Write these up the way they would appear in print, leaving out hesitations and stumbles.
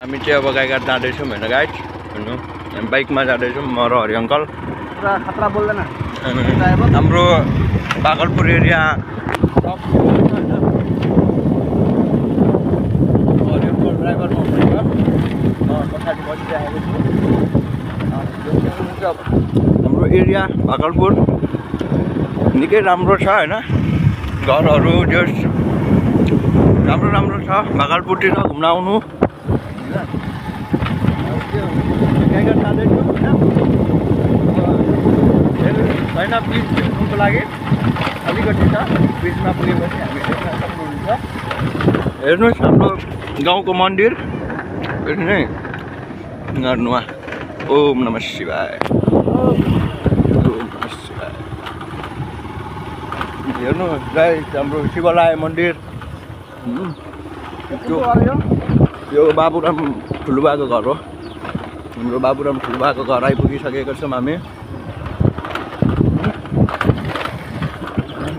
हामी चाहिँ अब गाईघाट जाँदैछौँ होइन गाइड हेर्नु हामी बाइकमा जाँदैछौँ म र हरि अङ्कल पुरा खतरा बोल्दैन हाम्रो भागलपुर एरिया हरि अङ्कल ड्राइभरमा हुनुहुन्छ पछाडि बसिरहेको छु हाम्रो एरिया भागलपुर निकै राम्रो छ होइन घरहरू जस राम्रो राम्रो छ भागलपुरतिर घुम्न आउनु गाईघाट जाँदैछु होइन ब्रिज भेट्नुको लागि अलिकति छ ब्रिजमा पुगेपछि हामी देख्न सक्नुहुन्छ हेर्नुहोस् हाम्रो गाउँको मन्दिर यति नै गर्नुमा ओम नमः शिवाय हेर्नु हाम्रो शिवालय मन्दिर यो बाबुराम ठुलुबाको घर हो हाम्रो बाबुराम ठुलुबाको घर आइपुगिसकेको छौँ हामी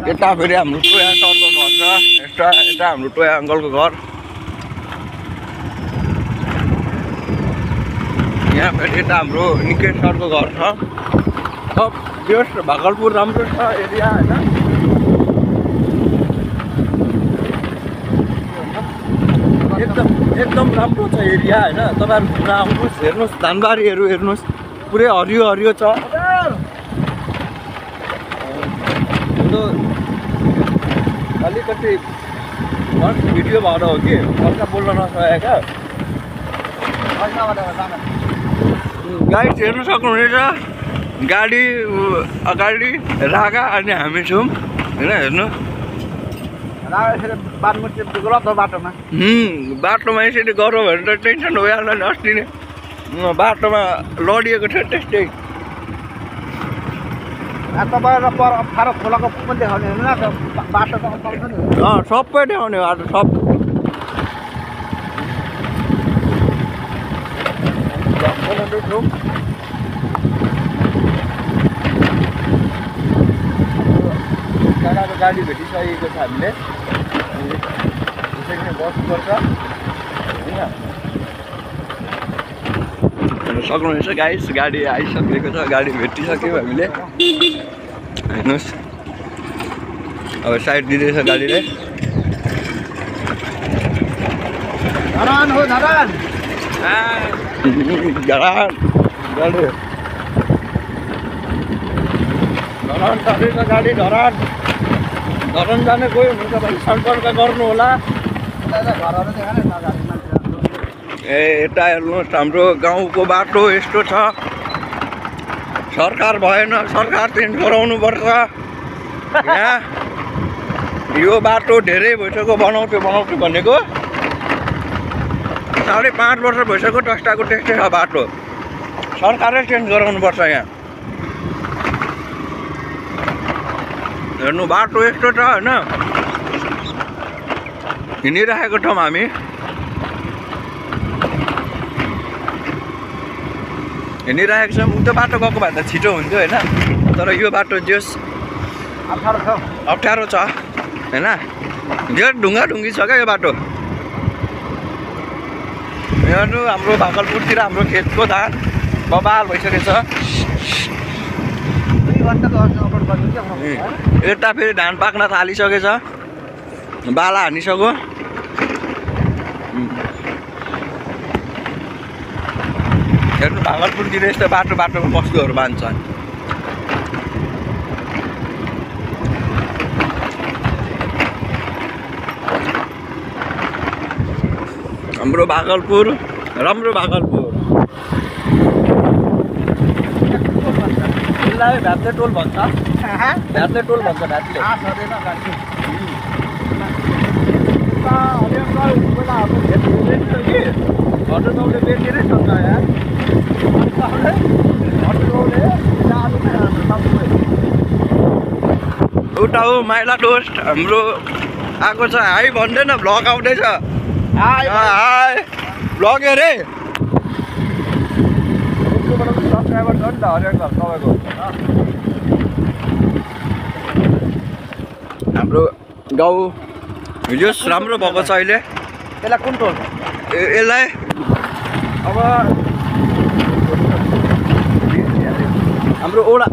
यता फेरि हाम्रो टोया सरको घर छ यता हाम्रो टोया अङ्कलको घर यहाँ फेरि यता हाम्रो निकै सरको घर छ सब बेस्ट भागलपुर राम्रो छ एरिया होइन एकदम राम्रो छ एरिया होइन तपाईँहरू घुम्न आउनुहोस् हेर्नुहोस् धानबारीहरू हेर्नुहोस् पुरै हरियो हरियो छ अलिकति भिडियो भएर हो कि अर्का बोल्न नसकेका गाइड हेर्नु सक्नुहुनेछ गाडी अगाडि रागा अनि हामी छौँ होइन हेर्नु बाटोमा यसरी गरौँ भने त टेन्सन भइहाल्छ नि अस्ति नै बाटोमा लडिएको थियो त्यस्तै तपाईँलाई पर अप्ठ्यारो खोलाको पनि देखाउने होइन बाटो त पाउँछ नि सबै देखाउने बाटो सब जग्गाको गाडी भेटिसकेको छ हामीले त्यसरी नै बस्नुपर्छ होइन सक्नुहुनेछ गाइस गाडी आइसकेको छ गाडी भेटिसक्यो हामीले हेर्नुहोस् अब साइड दिँदैछ गाडीले धरान हो धरान धरान जाँदैछ गाडी धरान जाने कोही हुनुहुन्छ भने सम्पर्क गर्नु होला ए यता हेर्नुहोस् हाम्रो गाउँको बाटो यस्तो छ सरकार भएन सरकार चेन्ज गराउनु पर्छ यहाँ यो बाटो धेरै भइसक्यो बनाउँथ्यो भनेको 5.5 वर्ष भइसक्यो टस्टाको त्यस्तै छ बाटो सरकारले चेन्ज गराउनु पर्छ यहाँ हेर्नु बाटो यस्तो छ होइन हिँडिरहेको छौँ हामी हिँडिरहेको छौँ उता बाटो गएको भए त छिटो हुन्थ्यो होइन तर यो बाटो जस अप्ठ्यारो छ होइन धेर ढुङ्गी छ क्या यो बाटो हेर्नु हाम्रो भागलपुरतिर हाम्रो खेतको धान बबाल भइसकेको छ यता फेरि धान पाक्न थालिसकेछ बाला हानिसक्यो हेर्नु भागलपुरतिर यस्तो बाटोमा वस्तुहरू बाँध्छन् हाम्रो भागलपुर राम्रो भागलपुर यसलाई भ्याप्ले टोल भन्छ भ्याप्ले टोल भन्छ भ्याप्ले हटोले बेचिरै सक्छ यहाँ उता हो माइला टोस्ट हाम्रो आएको छ हाई भन्दैन भ्लग आउँदैछ हाई भ्लग अरे सब्सक्राइबर छ नि त हरेक तपाईँको हाम्रो गाउँ हिजोस् राम्रो भएको छ अहिले यसलाई कुन टोल यसलाई अब हाम्रो ओडा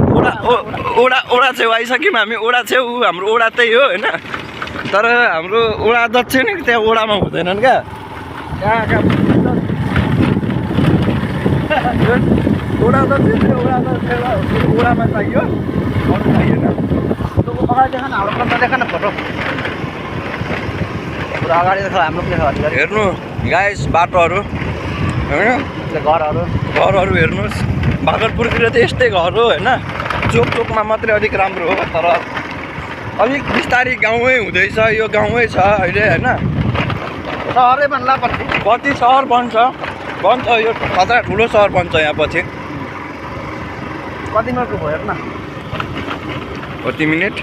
छेउ आइसक्यौँ हामी। ओडा छेउ हाम्रो ओडा त्यही हो होइन, तर हाम्रो ओडा अध्यक्ष नि त्यहाँ ओडामा हुँदैनन् क्या। कहाँ ओडा अध्यक्ष ओडामा चाहियो, अरू चाहिएन। अगाडि देख न, हाम्रो कता देख न फोटो पुरा अगाडि देख, हाम्रो पनि देख। हेर्नु गाइस बाटोहरू होइन, घरहरू हेर्नुहोस्। भागलपुरतिर त यस्तै घर हो होइन, चोक चोकमा मात्रै अलिक राम्रो हो, तर अलिक बिस्तारै गाउँै हुँदैछ। यो गाउँै छ अहिले होइन, सहरै भन्ला पछि पछि सहर बन्छ यो खतरा ठुलो सहर बन्छ यहाँ पछि। कति मिनटको भयो हेर्न, कति मिनट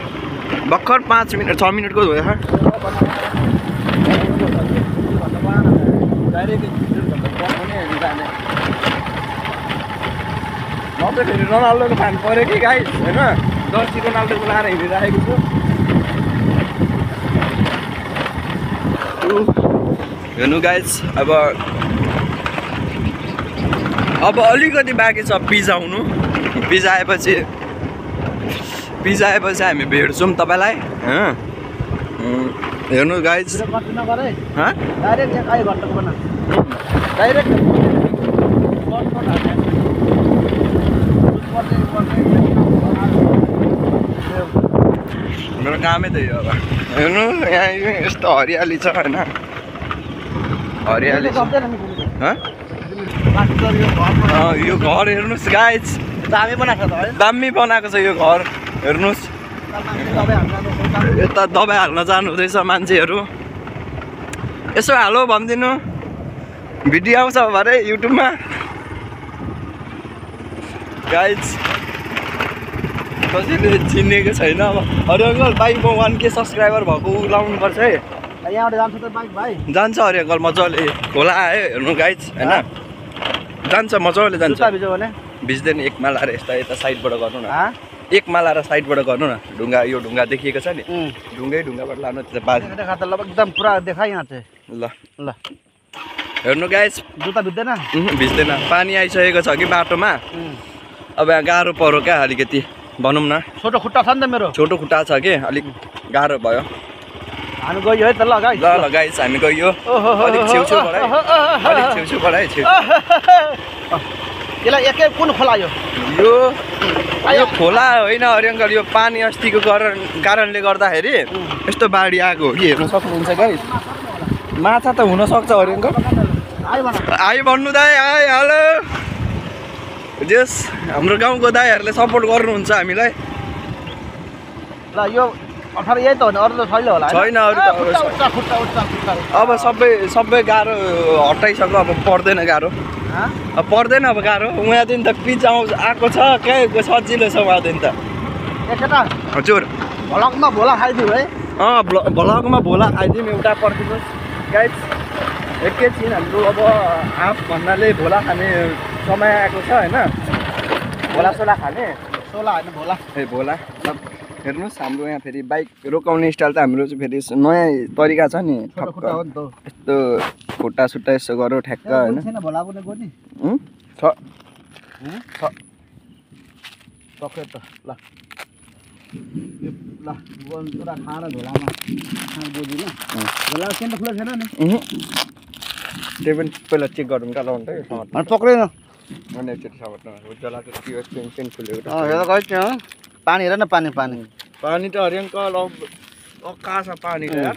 भर्खर 5 मिनट 6 मिनटको भयो। नत्र फेरि रोनाल्डोको फ्यान पऱ्यो कि गाइस होइन, जर्सी रोनाल्डोको लाएर हिँडिराखेको छु। हेर्नु गाइस अब अलिकति बाँकी छ पिज्जा आउनु। पिज्जा आएपछि हामी भेट्छौँ तपाईँलाई। हेर्नु गाइस, मेरो कामै त्यही हो। अब हेर्नु यहाँ यस्तो हरियाली छ होइन, हरियाली छ। यो घर हेर्नुहोस् गाइस, दामी बनाएको छ यो घर हेर्नुहोस्। यता दबाई हाल्न जानु हुँदैछ मान्छेहरू। यसो हालो भनिदिनु, भिडियो आउँछ भरे युट्युबमा गाइस। कसैले चिनेको छैन। अब अरे अङ्कल बाइकमा 1K सब्सक्राइबर भएको लाउनुपर्छ है। यहाँबाट जान्छ त बाइक भाइ? जान्छ अरे अङ्कल, मजाले खोला आयो हेर्नु गाइस होइन, जान्छ मजाले जान्छ। भिज्दैन, एक माला र यता साइडबाट गर्नु न, एक माला र साइडबाट गर्नु न। ढुङ्गा, यो ढुङ्गा देखिएको छ नि, ढुङ्गाबाट लानु त्यो बाज एकदम पुरा देखाइ यहाँ चाहिँ। ल हेर्नु गाइस, जुत्ता भिज्दैन? भिज्दैन। पानी आइसकेको छ कि बाटोमा, अब यहाँ गाह्रो पऱ्यो क्या अलिकति भनौँ न। छोटो खुट्टा छ नि त मेरो, छोटो खुट्टा छ कि अलिक गाह्रो भयो। हामी गयो है त। ल गाइस, ल गाइस हामी गयो। अलिक छेउछेउबाट यसलाई एकै कुन खोला यो खोला होइन अरे अङ्कल, यो पानी अस्तिको कारणले गर्दाखेरि यस्तो बाढी आएको हो कि हेर्नु सक्नुहुन्छ गाइस। माछा त हुनसक्छ अरे अङ्कल। आइ भन्नु दाइ, आइ हेलो। जस हाम्रो गाउँको दाइहरूले सपोर्ट गर्नुहुन्छ हामीलाई। ल यो 18 यही त हो नि, अरू त छैन होला? छैन, अरू त अब सबै गाह्रो हटाइसक्यो। अब पर्दैन गाह्रो, अब पर्दैन अब गाह्रो। उहाँदेखि त पिज्जा आएको छ क्या, सजिलो छ उहाँदेखि त। हजुर भ्लगमा भोला खाइदिउँ है। भ्लगमा भोला खाइदिउँ एउटा पर्खिनुहोस् गाइस एकैछिन। हाम्रो अब आँप भन्नाले भोला खाने समय आएको छ होइन, भोला सोला खाने। सोला होइन भोला, ए भोला। हेर्नुहोस् हाम्रो यहाँ फेरि बाइक रोकाउने स्टाइल त हाम्रो चाहिँ फेरि नयाँ तरिका छ नि। यस्तो खुट्टा सुट्टा यसो गरौँ ठ्याक्क होइन। छ त ल ल पुरा खाएर झोलामा बोझिन। झोला सेन्ट खुला छैन नि? त्यही पनि पहिला चेक गरौँ त लाउनु त पक्रेन अनि एकचोटि समात्नु। जलाको त्यो सेन्ट खुलेको पानी हेर न, पानी पानी पानी त हरि अङ्कल कहाँ छ पानी त यार।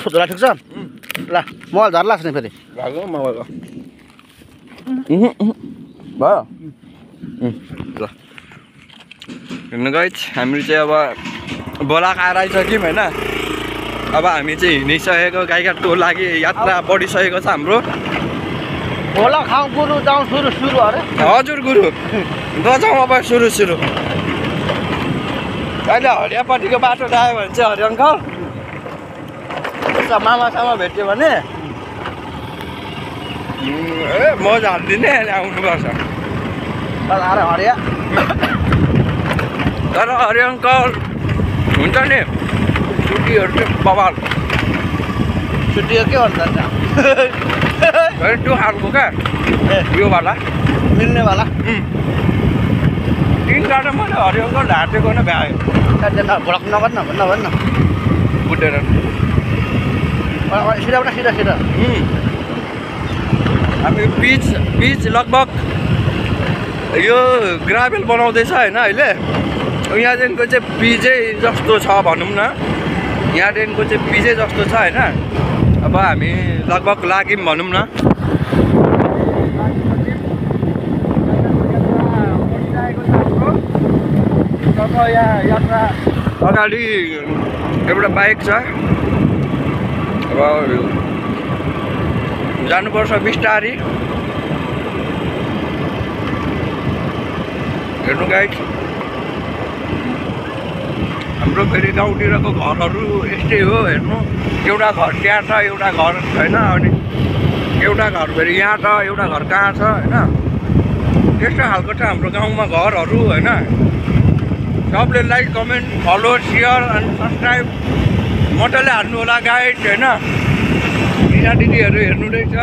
झोला ठिक छ ल, मोबाइल झर्ला छ नि फेरि भएको मोबाइल भयो ल। हेर्नु गाइस हामी चाहिँ अब बोला खाएर आइसक्यौँ होइन। अब हामी चाहिँ हिँडिसकेको, गाईघाटको लागि यात्रा बढिसकेको छ हाम्रो। भोला खाउँ गुरु जाउँ सुरु सुरु अरे। हजुर गुरु नजाउँ अब सुरु अहिले हरियापट्टिको बाटो आयो भने चाहिँ हरि अङ्कल मामासामा भेट्यो भने म झालिदिने आउनुपर्छ। हरिया तर हरि अङ्कल हुन्छ नि छुट्टीहरू चाहिँ बवाल। छुट्टियो के गर्नु जान्छ त्यो खालको क्या यो वाला मिल्ने वाला तिनवटा मैले हरियोको ढाँटेको नै भ्यायो भडक नगर्न भन्न बुटेर सिधा उठा सिधा हामी पिच लगभग यो ग्राभेल बनाउँदैछ होइन अहिले यहाँदेखिको चाहिँ पिचै जस्तो छ भनौँ न यहाँदेखिको चाहिँ पिचै जस्तो छ होइन अब हामी लगभग लाग्यौँ भनौँ न यहाँ यात्रा अगाडि एउटा बाइक छ अब जानुपर्छ बिस्तारी हेर्नु गाइड हाम्रो फेरि गाउँतिरको घरहरू यस्तै हो हेर्नु एउटा घर त्यहाँ छ एउटा घर छैन अनि एउटा घर फेरि यहाँ छ एउटा घर कहाँ छ होइन त्यस्तो खालको छ हाम्रो गाउँमा घरहरू होइन सबले लाइक कमेन्ट फलो सेयर अनि सब्सक्राइब मजाले हाल्नु होला गाइड होइन दिदी दिदीहरू हेर्नु रहेछ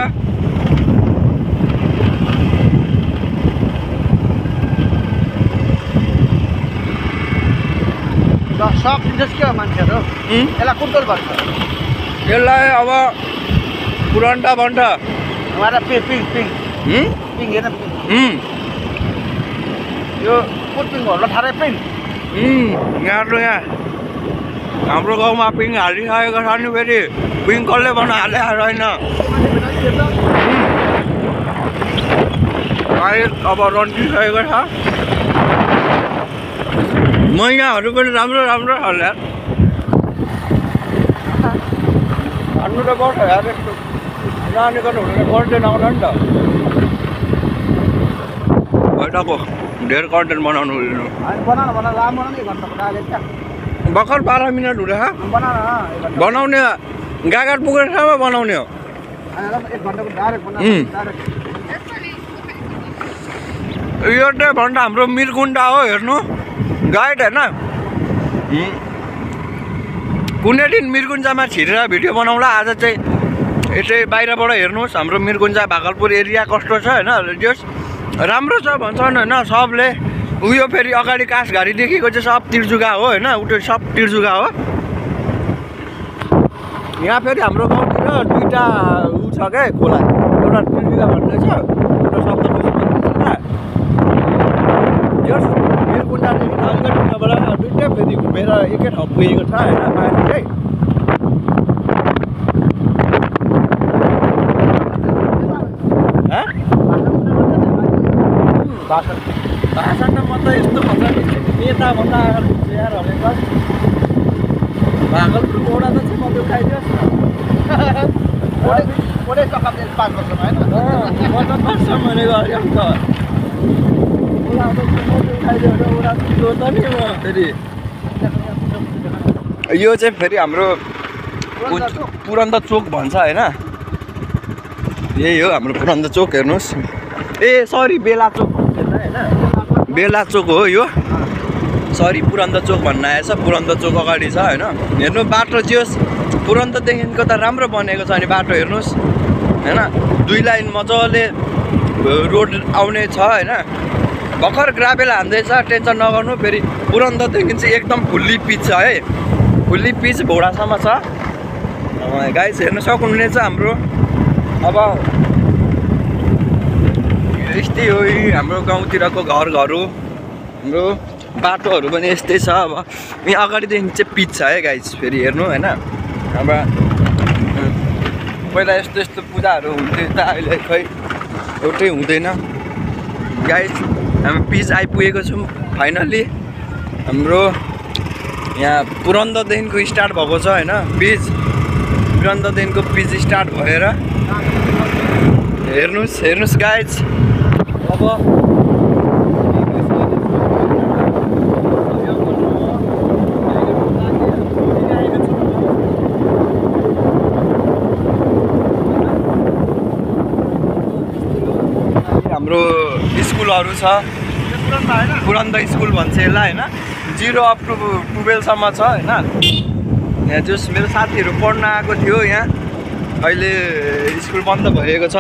सकिन्छ के हो मान्छेहरू यसलाई कुन्टल भन्छ यसलाई अब पुरन्टा भन्छ हमारा पिङ हेर्न यो कुटपिङ होला थारै पिङ यहाँ हाम्रो गाउँमा पिङ हालिसकेको छ नि फेरि पिङ कसले भन्न हाले छैन अब रन्टिसकेको छ मैनाहरू पनि राम्रो राम्रो छ यार भन्नु त पर्छ यार यस्तो नानीको हुँदैन कन्टेन्ट आउला नि त भइरहेको धेर कन्टेन्ट बनाउनु भर्खर 12 मिनट हुँदैछ बनाउने गागाट पुगेर ठाउँमा बनाउने हो यो चाहिँ भन्छ हाम्रो मिरकुण्डा हो हेर्नु गाइड होइन कुनै दिन मिरकुञ्जामा छिरेर भिडियो बनाउँला आज चाहिँ यसै बाहिरबाट हेर्नुहोस् हाम्रो मिरकुञ्जा भागलपुर एरिया कस्तो छ होइन जस राम्रो छ भन्छन् होइन सबले उयो फेरि अगाडि कासघारीदेखिको चाहिँ सब तिर्जुगा हो होइन उयो सब तिर्जुगा हो यहाँ फेरि हाम्रो गाउँतिर दुईवटा ऊ छ क्या खोला एउटा तिर्जुगा भन्ने छ एउटा सप्तकोशी जस मिरकुण्डादेखि अलिकति उताबाट दुइटै फेरि घुमेर एकै ठाउँ पुगेको छ होइन पानी चाहिँ भाषा त म त यस्तो भन्छ नेता भन्दा यार भनेको भागलपुरको एउटा त चाहिँ म त्यो खाइदियोस् न ओडे चक्का 5 वर्षमा होइन म त पर्छ भनेको अरे त फेरि यो चाहिँ फेरि हाम्रो पुरन्द चोक भन्छ होइन यही हो हाम्रो पुरन्द चोक हेर्नुहोस् ए सरी बेला चोक भन्छ होइन बेला चोक हो यो सरी पुरन्द चोक भन्न आएछ पुरन्द चोक अगाडि छ होइन हेर्नु बाटो जे होस् पुरन्ददेखिको त राम्रो बनेको छ नि बाटो हेर्नुहोस् होइन 2 लाइन मजाले रोड आउने छ होइन भर्खर ग्राभेल हान्दैछ टेन्सन नगर्नु फेरि पुरन्ददेखि चाहिँ एकदम फुल्ली पिच छ है फुल्ली पिच भोडासम्म छ गाइस हेर्न सक्नुहुनेछ हाम्रो अब यस्तै हो हाम्रो गाउँतिरको घरहरू हाम्रो बाटोहरू पनि यस्तै छ अब यहाँ अगाडिदेखि चाहिँ पिच छ है गाइस फेरि हेर्नु होइन अब पहिला यस्तो यस्तो पूजाहरू हुन्थ्यो त अहिले खै एउटै हुँदैन गाइस हामी पिच आइपुगेको छौँ फाइनल्ली हाम्रो यहाँ पुरन्ददेखिको स्टार्ट भएको छ होइन पिच पुरन्ददेखिको पिच स्टार्ट भएर हेर्नुहोस् गाइस अब हाम्रो स्कुलहरू छ पुरन्द स्कुल भन्छ यसलाई होइन 0 अप टु 12 सम्म छ होइन यहाँ जस मेरो साथीहरू पढ्न आएको थियो यहाँ अहिले स्कुल बन्द भएको छ।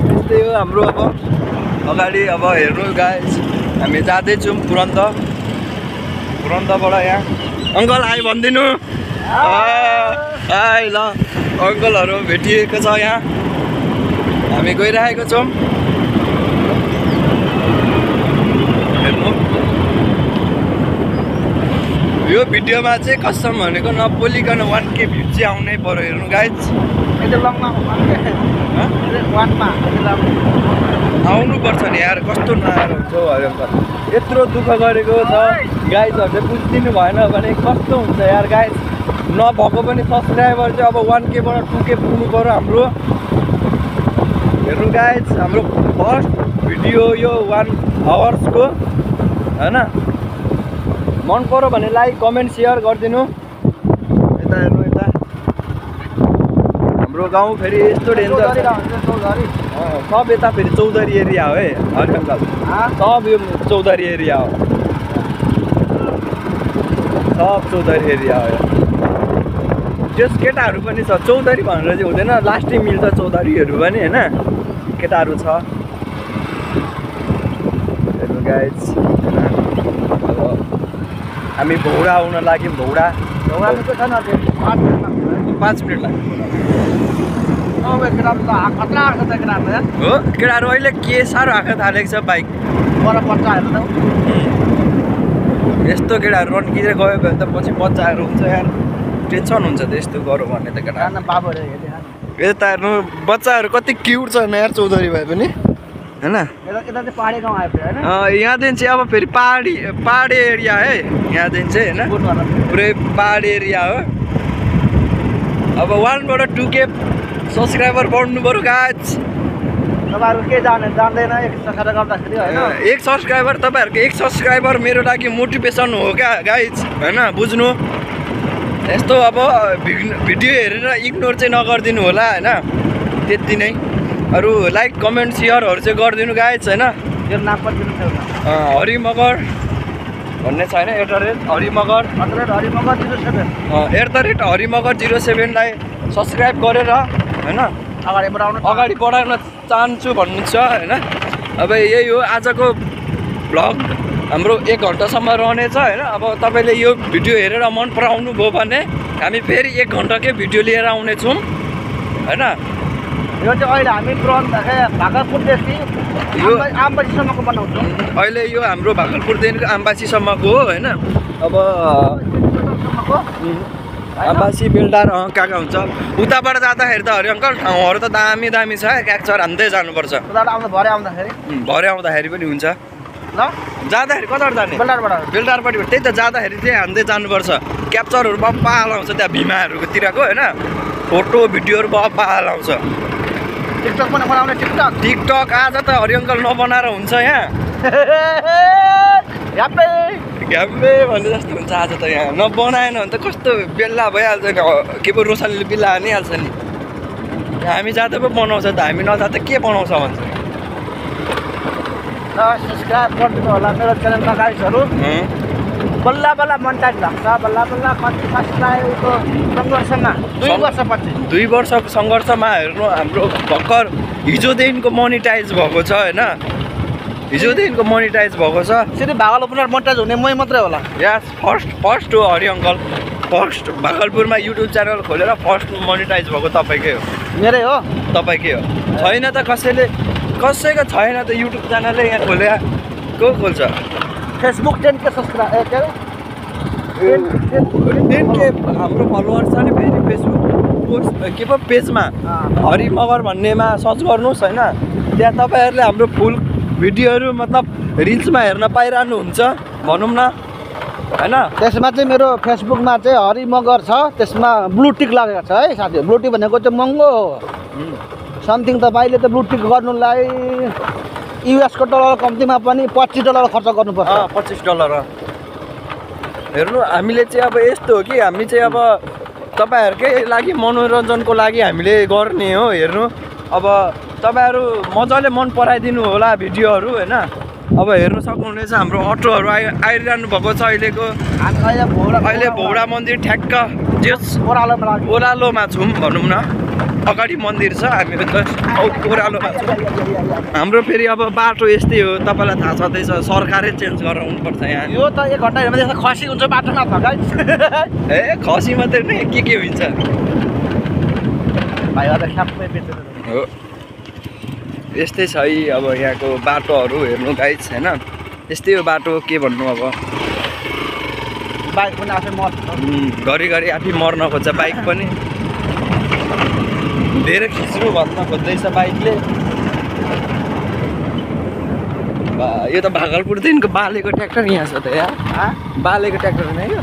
त्यस्तै हो हाम्रो अब अगाडि अब हेर्नु गाइस हामी जाँदैछौँ पुरन्तबाट यहाँ अङ्कल आइ भनिदिनु आइ ल अङ्कलहरू भेटिएको छ यहाँ हामी गइरहेको छौँ हेर्नु यो भिडियोमा चाहिँ कसम भनेको नबोलिकन 1K भ्यू चाहिँ आउनै पर्यो हेर्नु गाइज आउनुपर्छ नि यार कस्तो नआएर हुन्छ अरे अङ्कल यत्रो दुःख गरेको छ गाइजहरूले बुझिदिनु भएन भने कस्तो हुन्छ यार गाइज नभएको पनि सब्सक्राइबर चाहिँ अब 1Kबाट 2K पुग्नु पर्यो हाम्रो हेर्नु गाइज हाम्रो फर्स्ट भिडियो यो 1 आवर्सको होइन मन पर्यो भने लाइक कमेन्ट सेयर गरिदिनु यता हेर्नु यता हाम्रो गाउँ फेरि यस्तो डेन्जर सब यता फेरि चौधरी एरिया हो है हरि अङ्कल सब यो चौधरी एरिया हो सब चौधरी एरिया हो त्यस केटाहरू पनि छ चौधरी भनेर चाहिँ हुँदैन लास्टै मिल्छ चौधरीहरू पनि होइन केटाहरू छ हेर्नु गाइज अब हामी भौडा आउन लाग्यौँ भौडा 5 मिनट लाग्यो हो केटाहरू अहिले के साह्रो आँखा थालेको छ बाइक यस्तो केटाहरू रन्किँदै गयो भने त पछि बच्चाहरू हुन्छ यार टेन्सन हुन्छ त यस्तो गरौँ भने त केटा यता हेर्नु बच्चाहरू कति क्युट छ यार चौधरी भए पनि होइन यहाँदेखि चाहिँ अब फेरि पहाडी एरिया है यहाँदेखि चाहिँ होइन पुरै पहाडी एरिया हो अब 1बाट 2K सब्सक्राइबर बढ्नु पऱ्यो गाइज एक सब्सक्राइबर तपाईँहरूको एक सब्सक्राइबर मेरो लागि मोटिभेसन हो क्या गाइज होइन बुझ्नु यस्तो अब भिडियो हेरेर इग्नोर चाहिँ नगरिदिनु होला होइन त्यति नै अरू लाइक कमेन्ट सेयरहरू चाहिँ गरिदिनु गाइज होइन हरिमगर भन्ने छैन @हरिमगर @हरिमगर07 लाई सब्सक्राइब गरेर होइन अगाडि बढाउन चाहन्छु भन्नु छ होइन अब यही हो आजको भ्लग हाम्रो 1 घन्टासम्म रहनेछ होइन अब तपाईँले यो भिडियो हेरेर मन पराउनु भयो भने हामी फेरि 1 घन्टाकै भिडियो लिएर आउनेछौँ होइन यो चाहिँ अहिले हामी भागलपुरदेखि आमबासीसम्मको बनाउँछौँ अहिले यो हाम्रो भागलपुरदेखिको आमबासीसम्मको हो होइन अब आमबासी बेलडार कहाँ कहाँ हुन्छ उताबाट जाँदाखेरि त हरि अङ्कल ठाउँहरू त दामी दामी छ क्याप्चर हान्दै जानुपर्छ भरे आउँदाखेरि पनि हुन्छ ल जाँदाखेरि कताबाट जाने बेलडारपट्टि त्यही त जाँदाखेरि चाहिँ हान्दै जानुपर्छ क्याप्चरहरू बप्पा लाउँछ त्यहाँ भिमाहरूकोतिरको होइन फोटो भिडियोहरू बप्पा लाउँछ टिकटक पनि बनाउने टिकटक आज त हरि अङ्कल नबनाएर हुन्छ यहाँ घ्याम्बे भन्ने जस्तो हुन्छ आज त यहाँ नबनाएन भने त कस्तो बेल्ला भइहाल्छ नि के पो रोशनले बिल्ला हानिहाल्छ नि हामी जाँदा पो बनाउँछ त हामी नजाँदा के बनाउँछ भन्छ सब्सक्राइब गरिदिनु होला मेरो च्यानलमा गाइजहरू बल्ल बल्ल मोनिटाइज लाग्छ बल्ल बल्ल कति सब्सक्राइबको सङ्घर्षमा 2 वर्षपछि 2 वर्षको सङ्घर्षमा हेर्नु हाम्रो भर्खर हिजोदेखिको मोनिटाइज भएको छ होइन हिजोदेखिको मोनिटाइज भएको छ सिधै भागलपुरमा मोनिटाइज हुने मै मात्रै होला यस फर्स्ट हो हरि अङ्कल फर्स्ट भागलपुरमा युट्युब च्यानल खोलेर फर्स्ट मोनिटाइज भएको तपाईँकै हो मेरै हो तपाईँकै हो छैन त कसैको छैन त युट्युब च्यानलै यहाँ खोले को खोल्छ फेसबुक 10K सब्सक्राइब 10K हाम्रो फलोवर्स छ नि फेरि फेसबुक पोस्ट के पो पेजमा हरिमगर भन्नेमा सर्च गर्नुहोस् होइन त्यहाँ तपाईँहरूले हाम्रो फुल भिडियोहरू मतलब रिल्समा हेर्न पाइरहनुहुन्छ भनौँ न होइन त्यसमा चाहिँ मेरो फेसबुकमा चाहिँ हरिमगर छ त्यसमा ब्लू टिक लागेको छ है साथी ब्लू टिक भनेको चाहिँ महँगो हो समथिङ तपाईँले त ब्लू टिक गर्नुलाई US को डलर कम्तीमा पनि $25 खर्च गर्नुपर्छ $25 हेर्नु हामीले चाहिँ अब यस्तो हो कि हामी चाहिँ अब तपाईँहरूकै लागि मनोरञ्जनको लागि हामीले गर्ने हो हेर्नु अब तपाईँहरू मजाले मन पराइदिनु होला भिडियोहरू होइन अब हेर्नु सक्नुहुनेछ हाम्रो अटोहरू आइरहनु भएको छ अहिलेको। अहिले भौडा मन्दिर ठ्याक्क जस ओह्रालोमा छौँ भनौँ न। अगाडि मन्दिर छ, हामी ओह्रालोमा छौँ। हाम्रो फेरि अब बाटो यस्तै हो, तपाईँलाई थाहा छँदैछ, सरकारै चेन्ज गराउनुपर्छ यहाँ। यो त 1 घन्टा हेर्नु खसी हुन्छ बाटोमा त गाइस। ए खसी मात्रै नै के हुन्छ भाइ अझ ख्याप्पै बेच्दैन हो। यस्तै छ है अब यहाँको बाटोहरू हेर्नु गाइस होइन। यस्तै हो बाटो, के भन्नु अब। बाइक पनि आफै मर्छ। घरिघरि आफै मर्न खोज्छ बाइक पनि। धेरै खिच्नु भन्न खोज्दैछ बाइकले। यो त भागलपुरदेखिको बालेको ट्र्याक्टर यहाँ छ त यार। बालेको ट्र्याक्टर होइन यो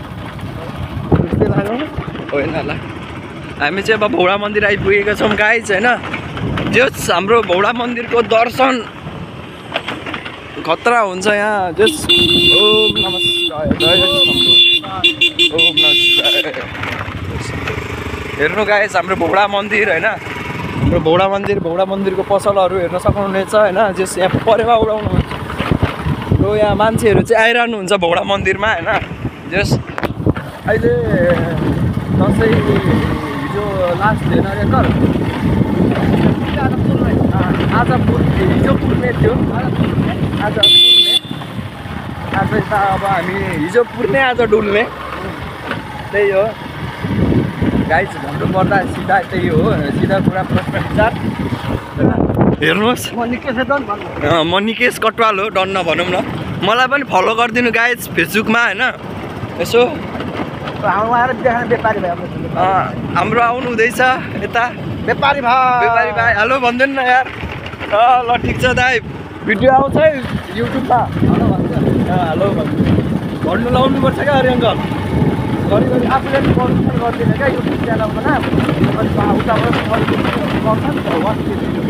होइन होला। हामी चाहिँ अब भौडा मन्दिर आइपुगेका छौँ गाइस होइन। जस हाम्रो भौडा मन्दिरको दर्शन खतरा हुन्छ यहाँ। जस ओम नमः शिवाय, ओम नमः शिवाय। हेर्नु गाइस हाम्रो भौडा मन्दिर होइन। हाम्रो भौडा मन्दिरको पसलहरू हेर्न सक्नुहुनेछ होइन। जस यहाँ परेवा उडाउनुहुन्छ र यहाँ मान्छेहरू चाहिँ आइरहनुहुन्छ भौडा मन्दिरमा होइन। जस अहिले दसैँ हिजो लास्ट थिएन अरे सर, आज हिजो पुर्ने थियो। आज त अब हामी हिजो पुर्ने आज डुल्ने, त्यही हो गाइस। भन्नुपर्दा सिधा त्यही हो, सिधा कुरा प्रश्न विचार। हेर्नुहोस् म निकेश कटवाल हो, डन्न भनौँ न। मलाई पनि फलो गरिदिनु गाइस फेसबुकमा होइन। यसो हाम्रो आउनु हुँदैछ यता व्यापारी भाइ हेलो भन्दैन न यार। ल ठिक छ दाइ, भिडियो आउँछ है युट्युबमा। हेलो भन्नु लाउनुपर्छ क्या अरे अङ्कल। घरिघरि आफूले पनि गर्दैन क्या युट्युब च्यानलको नाम। अनि उताबाट गर्छ नि त।